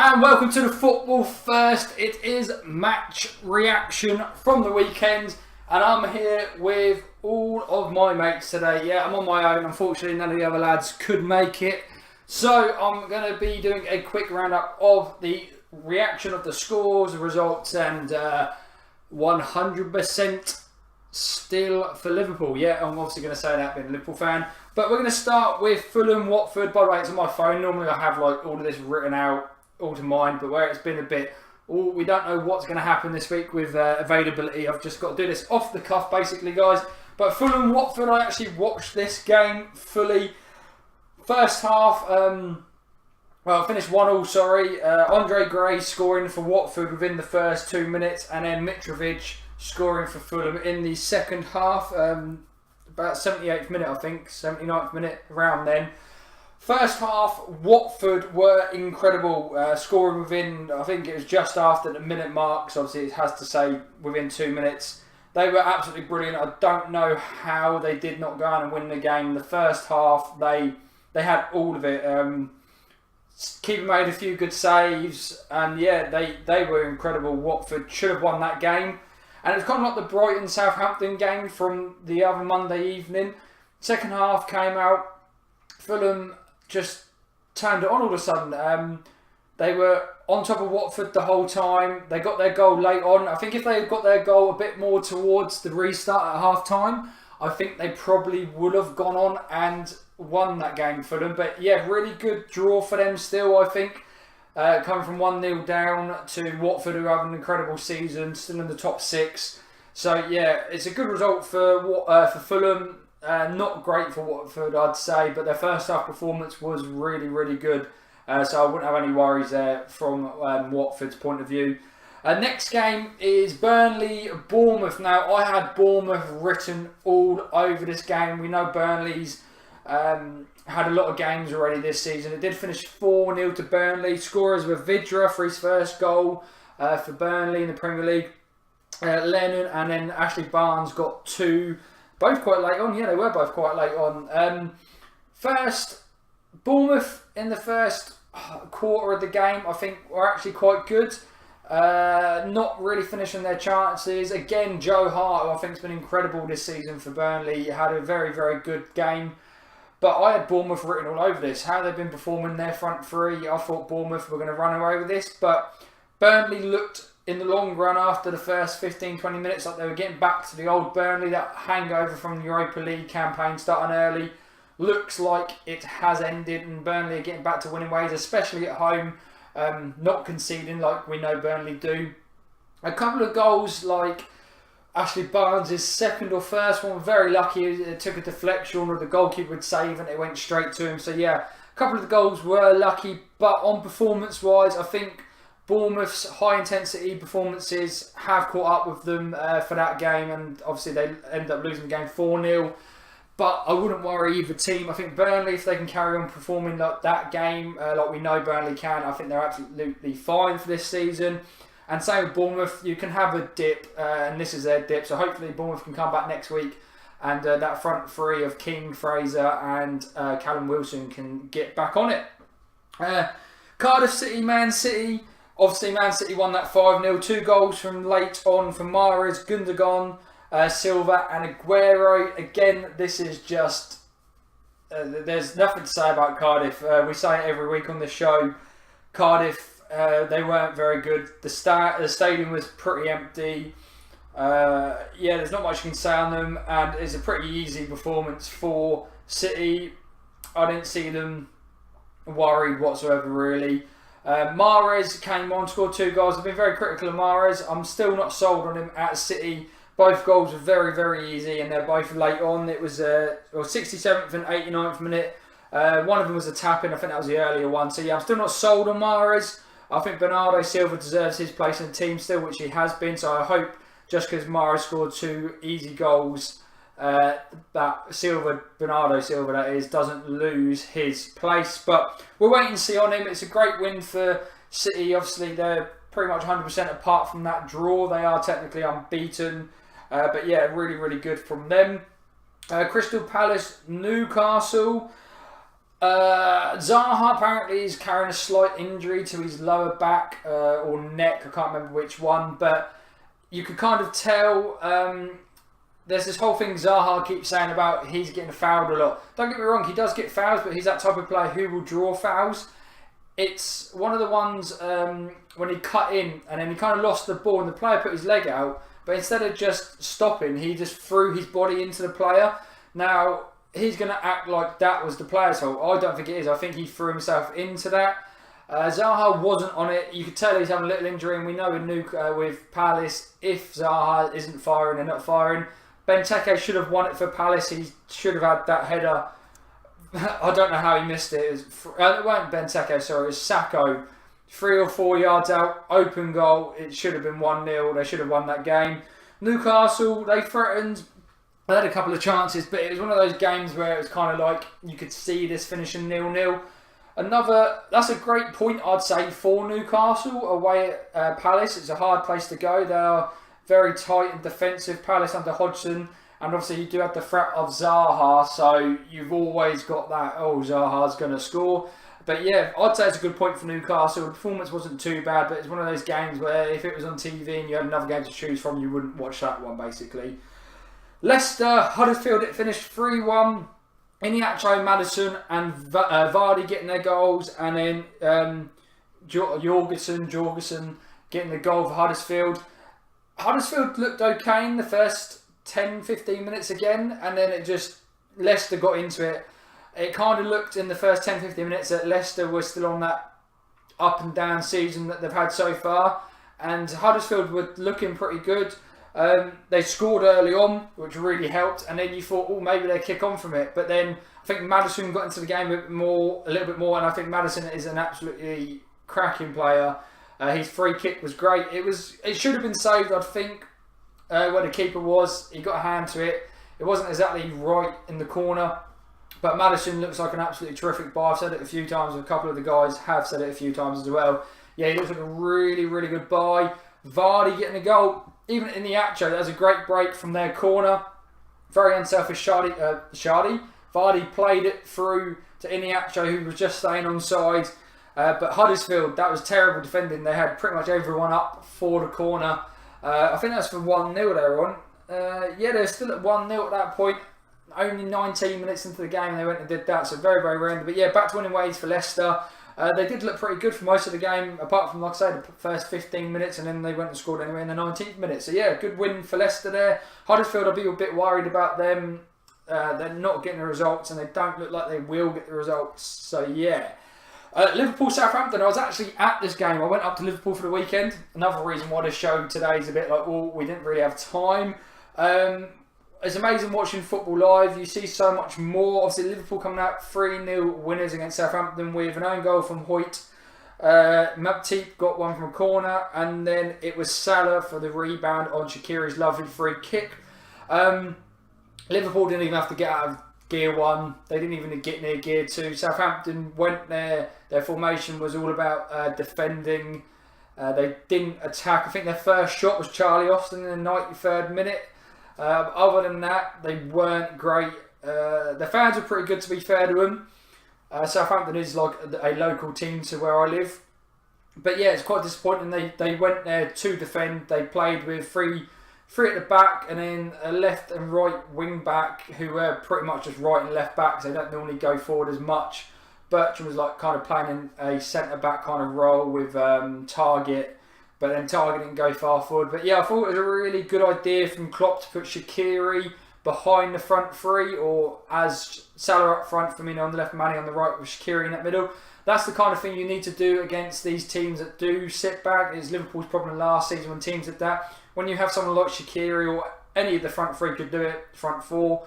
And welcome to the Football First. It is match reaction from the weekend, and I'm here with all of my mates today. Yeah, I'm on my own. Unfortunately, none of the other lads could make it. So I'm going to be doing a quick roundup of the reaction of the scores, the results, and 100% still for Liverpool. Yeah, I'm obviously going to say that being a Liverpool fan. But we're going to start with Fulham, Watford. By the way, it's on my phone. Normally I have like all of this written out all to mind, but where it's been a bit, we don't know what's going to happen this week with availability. I've just got to do this off the cuff basically, guys. But Fulham, Watford, I actually watched this game fully. First half, finished 1-1, sorry. Andre Gray scoring for Watford within the first 2 minutes, and then Mitrovic scoring for Fulham in the second half, about 78th minute, I think, 79th minute, around then. First half, Watford were incredible, scoring within, I think it was just after the minute mark, so obviously it has to say within 2 minutes. They were absolutely brilliant. I don't know how they did not go on and win the game. The first half, they had all of it. Keeper made a few good saves, and yeah, they were incredible. Watford should have won that game. And it was kind of like the Brighton-Southampton game from the other Monday evening. Second half came out, Fulham just turned it on all of a sudden. They were on top of Watford the whole time. They got their goal late on. I think if they had got their goal a bit more towards the restart at half-time, I think they probably would have gone on and won that game for them. But yeah, really good draw for them still, I think. Coming from 1-0 down to Watford, who have an incredible season, still in the top 6. So yeah, it's a good result for Fulham. Not great for Watford, I'd say, but their first half performance was really, really good. So I wouldn't have any worries there from Watford's point of view. Next game is Burnley-Bournemouth. Now, I had Bournemouth written all over this game. We know Burnley's had a lot of games already this season. It did finish 4-0 to Burnley. Scorers were Vidra for his first goal for Burnley in the Premier League. Lennon and then Ashley Barnes got 2. Both quite late on. Yeah, they were both quite late on. First, Bournemouth in the first quarter of the game, I think, were actually quite good. Not really finishing their chances. Again, Joe Hart, who I think has been incredible this season for Burnley, had a very, very good game. But I had Bournemouth written all over this. How they've been performing their front three, I thought Bournemouth were going to run away with this. But Burnley looked, in the long run, after the first 15-20 minutes, like they were getting back to the old Burnley. That hangover from the Europa League campaign starting early looks like it has ended, and Burnley are getting back to winning ways, especially at home, not conceding like we know Burnley do. A couple of goals, like Ashley Barnes' second or first one, very lucky. It took a deflection, or the goalkeeper would save and it went straight to him. So yeah, a couple of the goals were lucky, but on performance-wise, I think Bournemouth's high-intensity performances have caught up with them for that game, and obviously they ended up losing the game 4-0. But I wouldn't worry either team. I think Burnley, if they can carry on performing like that game, like we know Burnley can, I think they're absolutely fine for this season. And same with Bournemouth, you can have a dip, and this is their dip. So hopefully Bournemouth can come back next week, and that front three of King, Fraser and Callum Wilson can get back on it. Cardiff City, Man City. Obviously Man City won that 5-0. 2 goals from late on from Mahrez, Gundogan, Silva and Aguero. Again, this is just there's nothing to say about Cardiff. We say it every week on the show. Cardiff, they weren't very good. The stadium was pretty empty. Yeah, there's not much you can say on them, and it's a pretty easy performance for City. I didn't see them worried whatsoever, really. Mahrez came on, scored 2 goals. I've been very critical of Mahrez. I'm still not sold on him at City. Both goals were very, very easy, and they're both late on. It was 67th and 89th minute. One of them was a tap-in. I think that was the earlier one. So yeah, I'm still not sold on Mahrez. I think Bernardo Silva deserves his place in the team still, which he has been. So I hope, just because Mahrez scored 2 easy goals, that Bernardo Silva, that is, doesn't lose his place. But we'll wait and see on him. It's a great win for City. Obviously, they're pretty much 100% apart from that draw. They are technically unbeaten. But yeah, really, really good from them. Crystal Palace, Newcastle. Zaha apparently is carrying a slight injury to his lower back or neck. I can't remember which one, but you could kind of tell. There's this whole thing Zaha keeps saying about he's getting fouled a lot. Don't get me wrong, he does get fouls, but he's that type of player who will draw fouls. It's one of the ones when he cut in and then he kind of lost the ball and the player put his leg out, but instead of just stopping, he just threw his body into the player. Now, he's going to act like that was the player's fault. I don't think it is. I think he threw himself into that. Zaha wasn't on it. You could tell he's having a little injury, and we know with Palace, if Zaha isn't firing, they're not firing. Benteke should have won it for Palace. He should have had that header. I don't know how he missed it. It wasn't Benteke, sorry. It was Sacco. 3 or 4 yards out, open goal. It should have been 1-0. They should have won that game. Newcastle, they threatened. They had a couple of chances, but it was one of those games where it was kind of like you could see this finishing 0-0. That's a great point, I'd say, for Newcastle away at Palace. It's a hard place to go. They are very tight and defensive. Palace under Hodgson, and obviously you do have the threat of Zaha, so you've always got that, oh, Zaha's going to score. But yeah, I'd say it's a good point for Newcastle. The performance wasn't too bad, but it's one of those games where if it was on TV and you had another game to choose from, you wouldn't watch that one, basically. Leicester, Huddersfield, it finished 3-1. Iniacho, Maddison and Vardy getting their goals, and then Jorgensen getting the goal for Huddersfield. Huddersfield looked okay in the first 10-15 minutes again, and then Leicester got into it. It kind of looked in the first 10-15 minutes that Leicester was still on that up and down season that they've had so far, and Huddersfield were looking pretty good. They scored early on, which really helped, and then you thought, oh, maybe they kick on from it. But then I think Maddison got into the game a little bit more, and I think Maddison is an absolutely cracking player. His free kick was great. It should have been saved, I think, where the keeper was. He got a hand to it. It wasn't exactly right in the corner, but Maddison looks like an absolutely terrific buy. I've said it a few times. A couple of the guys have said it a few times as well. Yeah, he looks like a really, really good buy. Vardy getting a goal. Even in the Acho, that was a great break from their corner. Very unselfish Vardy played it through to Iniacho, who was just staying on side. But Huddersfield, that was terrible defending. They had pretty much everyone up for the corner. I think that's for 1-0 they were on. Yeah, they were still at 1-0 at that point. Only 19 minutes into the game they went and did that. So very, very random. But yeah, back to winning ways for Leicester. They did look pretty good for most of the game, apart from, like I say, the first 15 minutes, and then they went and scored anyway in the 19th minute. So yeah, good win for Leicester there. Huddersfield, I'll be a bit worried about them. They're not getting the results, and they don't look like they will get the results. So yeah. Liverpool, Southampton, I was actually at this game. I went up to Liverpool for the weekend. Another reason why the show today is a bit like, oh, we didn't really have time. It's amazing watching football live. You see so much more. Obviously, Liverpool coming out 3-0 winners against Southampton with an own goal from Hoyt. Matip got one from a corner, and then it was Salah for the rebound on Shaqiri's lovely free kick. Liverpool didn't even have to get out of gear 1. They didn't even get near gear 2. Southampton went there. Their formation was all about defending. They didn't attack. I think their first shot was Charlie Austin in the 93rd minute. Other than that, they weren't great. The fans were pretty good, to be fair to them. Southampton is like a local team to where I live. But yeah, it's quite disappointing. They went there to defend. They played with three at the back, and then a left and right wing back who were pretty much just right and left backs. They don't normally go forward as much. Bertrand was like kind of playing in a centre back kind of role with Target, but then Target didn't go far forward. But yeah, I thought it was a really good idea from Klopp to put Shaqiri behind the front three, or as Salah up front, Firmino on the left, Mane on the right with Shaqiri in that middle. That's the kind of thing you need to do against these teams that do sit back. It's Liverpool's problem last season when teams did that. When you have someone like Shaqiri, or any of the front three could do it, front four,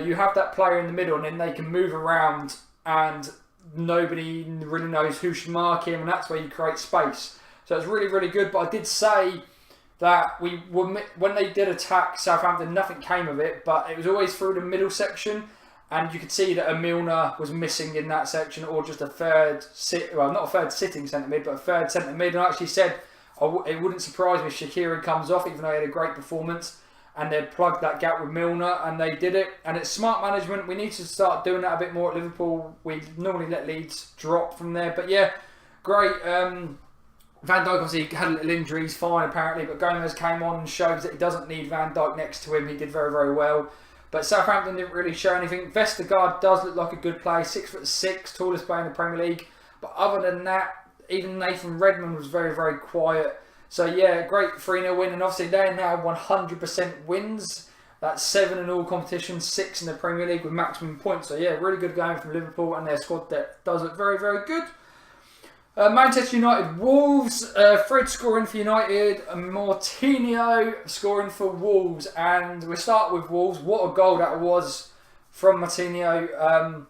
you have that player in the middle, and then they can move around and nobody really knows who should mark him, and that's where you create space. So it's really, really good. But I did say that when they did attack Southampton, nothing came of it, but it was always through the middle section, and you could see that a Milner was missing in that section, or just a not a third sitting centre mid, but a third centre mid. And I actually said it wouldn't surprise me if Shaqiri comes off, even though he had a great performance. and they'd plug that gap with Milner, and they did it. And it's smart management. We need to start doing that a bit more at Liverpool. We normally let Leeds drop from there. But yeah, great. Van Dijk obviously had a little injury, he's fine apparently, but Gomez came on and shows that he doesn't need Van Dijk next to him. He did very, very well. But Southampton didn't really show anything. Vestergaard does look like a good player, 6'6", tallest player in the Premier League. But other than that, even Nathan Redmond was very, very quiet. So yeah, great 3-0 win, and obviously they're now 100% wins. That's 7 in all competitions, 6 in the Premier League with maximum points. So yeah, really good going from Liverpool, and their squad that does look very, very good. Manchester United, Wolves, Fred scoring for United, and Martinho scoring for Wolves. And we start with Wolves. What a goal that was from Martinho.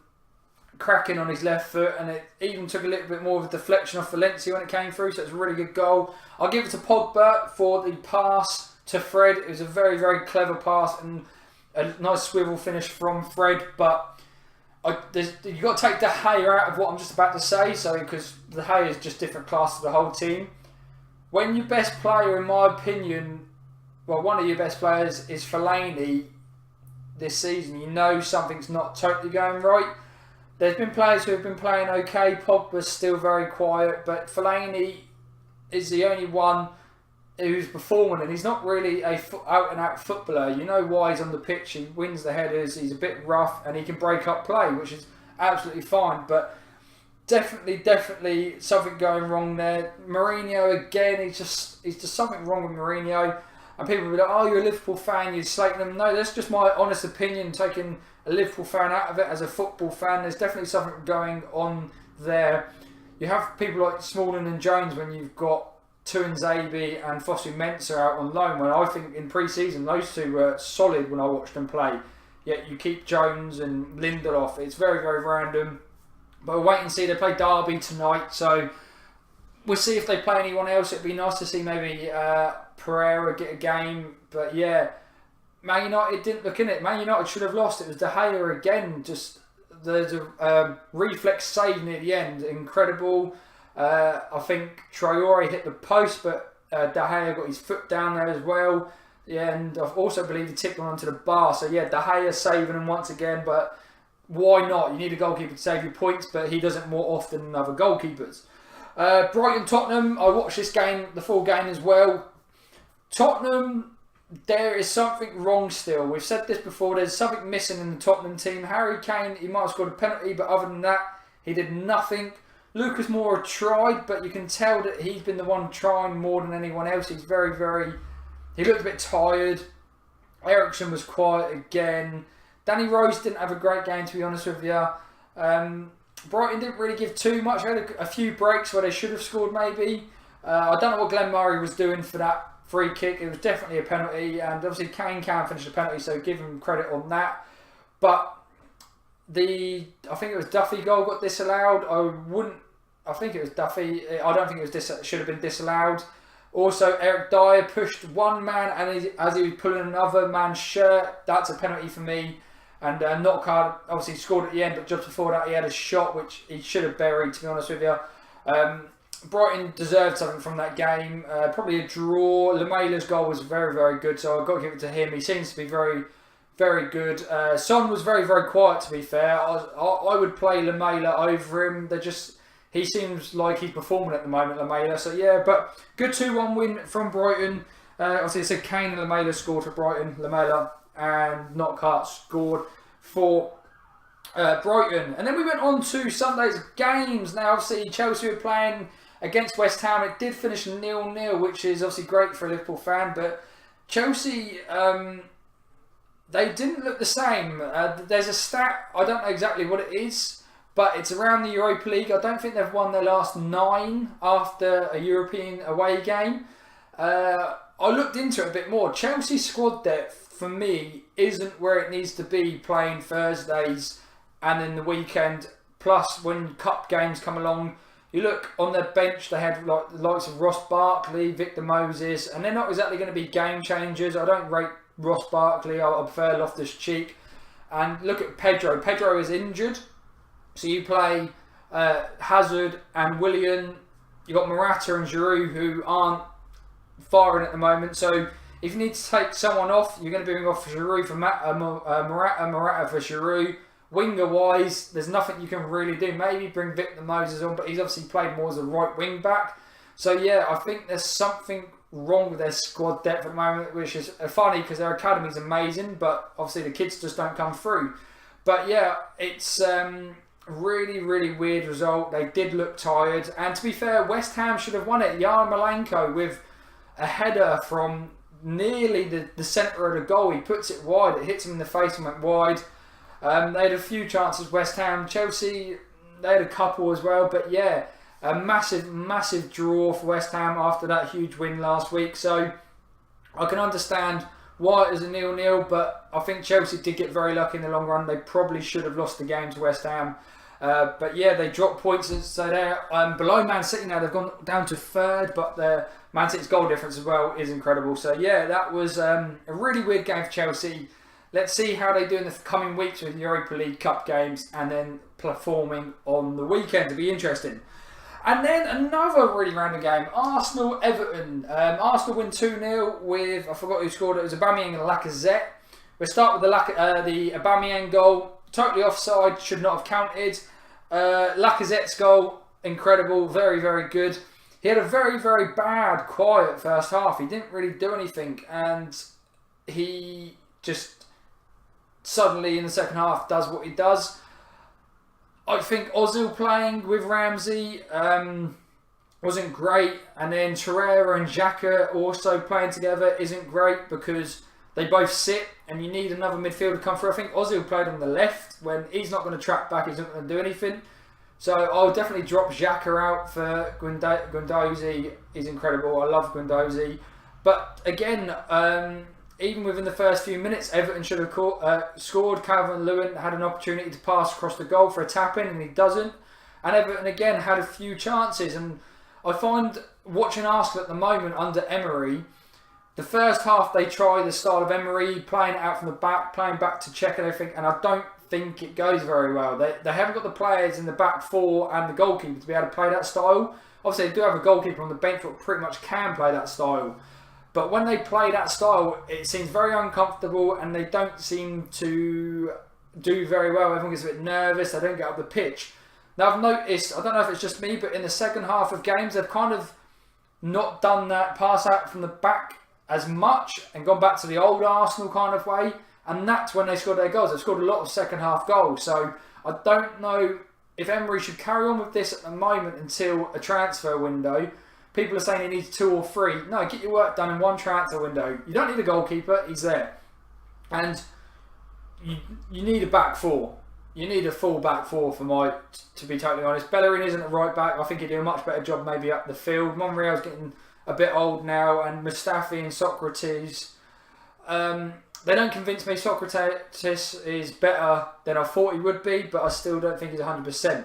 Cracking on his left foot, and it even took a little bit more of a deflection off Valencia when it came through, so it's a really good goal. I'll give it to Pogba for the pass to Fred. It was a very, very clever pass and a nice swivel finish from Fred, but you've got to take De Gea out of what I'm just about to say, so because De Gea is just different class to the whole team. When your best player, in my opinion, well, one of your best players is Fellaini this season, you know something's not totally going right. There's been players who have been playing okay. Pogba's still very quiet, but Fellaini is the only one who's performing, and he's not really a out-and-out footballer. You know why he's on the pitch. He wins the headers, he's a bit rough, and he can break up play, which is absolutely fine. But definitely something going wrong there. Mourinho, again, he's just something wrong with Mourinho. And people will be like, oh, you're a Liverpool fan, you're slating them. No, that's just my honest opinion, taking a Liverpool fan out of it as a football fan. There's definitely something going on there. You have people like Smalling and Jones when you've got Tuanzebe and Fosu-Mensah out on loan, when I think in pre-season those two were solid when I watched them play. Yet you keep Jones and Lindelof. It's very, very random. But we'll wait and see. They play Derby tonight, so we'll see if they play anyone else. It'd be nice to see maybe Pereira get a game. But yeah, Man United didn't look in it. Man United should have lost. It was De Gea again. Just there's a reflex save near the end. Incredible. I think Traore hit the post, but De Gea got his foot down there as well. Yeah, and I also believe he tipped one onto the bar. So yeah, De Gea saving him once again. But why not? You need a goalkeeper to save your points, but he does it more often than other goalkeepers. Brighton-Tottenham, I watched this game, the full game as well. Tottenham, there is something wrong still. We've said this before, there's something missing in the Tottenham team. Harry Kane, he might have scored a penalty, but other than that, he did nothing. Lucas Moura tried, but you can tell that he's been the one trying more than anyone else. He's very, very... He looked a bit tired. Ericsson was quiet again. Danny Rose didn't have a great game, to be honest with you. Brighton didn't really give too much. They had a few breaks where they should have scored maybe. I don't know what Glenn Murray was doing for that free kick. It was definitely a penalty, and obviously Kane can finish the penalty, so give him credit on that. But I think it was Duffy goal got disallowed. I think it was Duffy. I don't think it was should have been disallowed. Also, Eric Dyer pushed one man, and as he was pulling another man's shirt, that's a penalty for me. And Knockaert obviously scored at the end, but just before that he had a shot which he should have buried, to be honest with you. Brighton deserved something from that game. Probably a draw. Lamela's goal was very, very good, so I've got to give it to him. He seems to be very, very good. Son was very, very quiet, to be fair. I would play Lamela over him. He seems like he's performing at the moment, Lamela. So yeah, but good 2-1 win from Brighton. Obviously, I said Kane and Lamela scored for Brighton. Lamela and Knockaert scored for Brighton. And then we went on to Sunday's games. Now, obviously, Chelsea were playing against West Ham. It did finish 0-0, which is obviously great for a Liverpool fan. But Chelsea, they didn't look the same. There's a stat, I don't know exactly what it is, but it's around the Europa League. I don't think they've won their last 9 after a European away game. I looked into it a bit more. Chelsea's squad depth, for me, isn't where it needs to be playing Thursdays and then the weekend. Plus, when cup games come along, you look on their bench, they had like the likes of Ross Barkley, Victor Moses, and they're not exactly going to be game changers. I don't rate Ross Barkley. I prefer Loftus-Cheek. And look at Pedro. Pedro is injured. So you play Hazard and Willian. You've got Morata and Giroud who aren't firing at the moment. So If you need to take someone off, you're going to bring off Giroud for Morata for Giroud. Winger wise, there's nothing you can really do. Maybe bring Victor Moses on, but he's obviously played more as a right wing back. So yeah, I think there's something wrong with their squad depth at the moment, which is funny because their academy's amazing, but obviously the kids just don't come through. But yeah, it's really, really weird result. They did look tired, and to be fair, West Ham should have won it. Yarmolenko with a header from nearly the centre of the goal. He puts it wide. It hits him in the face and went wide. They had a few chances, West Ham. Chelsea, they had a couple as well. But yeah, a massive, massive draw for West Ham after that huge win last week. So I can understand why it was a 0-0, but I think Chelsea did get very lucky in the long run. They probably should have lost the game to West Ham. But yeah, they dropped points, so they're below Man City now. They've gone down to third, but their Man City's goal difference as well is incredible. So yeah, that was a really weird game for Chelsea. Let's see how they do in the coming weeks with Europa League Cup games and then performing on the weekend. It'll be interesting. And then another really random game, Arsenal-Everton. Arsenal win 2-0 with, I forgot who scored it, was Aubameyang and Lacazette. We'll start with the Aubameyang goal. Totally offside, should not have counted. Lacazette's goal, incredible, very, very good. He had a very, very bad, quiet first half. He didn't really do anything, and he just suddenly in the second half does what he does. I think Ozil playing with Ramsey wasn't great, and then Torreira and Xhaka also playing together isn't great because they both sit, and you need another midfielder to come through. I think Ozil played on the left when he's not going to track back, he's not going to do anything. So I'll definitely drop Xhaka out for Guendouzi. He's incredible. I love Guendouzi. But again, even within the first few minutes, Everton should have scored. Calvert-Lewin had an opportunity to pass across the goal for a tap-in, and he doesn't. And Everton again had a few chances. And I find watching Arsenal at the moment under Emery, the first half they try the style of Emery, playing it out from the back, playing back to check and everything, and I don't think it goes very well. They haven't got the players in the back four and the goalkeeper to be able to play that style. Obviously they do have a goalkeeper on the bench that pretty much can play that style. But when they play that style, it seems very uncomfortable and they don't seem to do very well. Everyone gets a bit nervous, they don't get up the pitch. Now I've noticed, I don't know if it's just me, but in the second half of games, they've kind of not done that pass out from the back as much and gone back to the old Arsenal kind of way. And that's when they scored their goals. They've scored a lot of second half goals. So I don't know if Emery should carry on with this at the moment until a transfer window. People are saying he needs 2 or 3. No, get your work done in one transfer window. You don't need a goalkeeper, he's there. And you need a back four. You need a full back four to be totally honest. Bellerin isn't a right back. I think he'd do a much better job maybe up the field. Monreal's getting a bit old now, and Mustafi and Socrates, they don't convince me. Socrates is better than I thought he would be, but I still don't think he's 100%.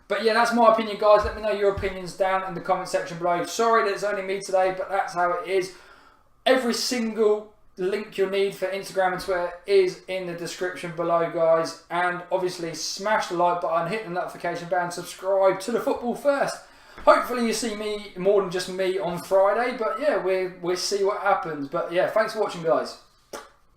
But yeah, that's my opinion, guys. Let me know your opinions down in the comment section below. Sorry that it's only me today, but that's how it is. Every single link you'll need for Instagram and Twitter is in the description below, guys. And obviously, smash the like button, hit the notification bell, and subscribe to the Football First. Hopefully you see me more than just me on Friday, but yeah, we'll see what happens. But yeah, thanks for watching, guys.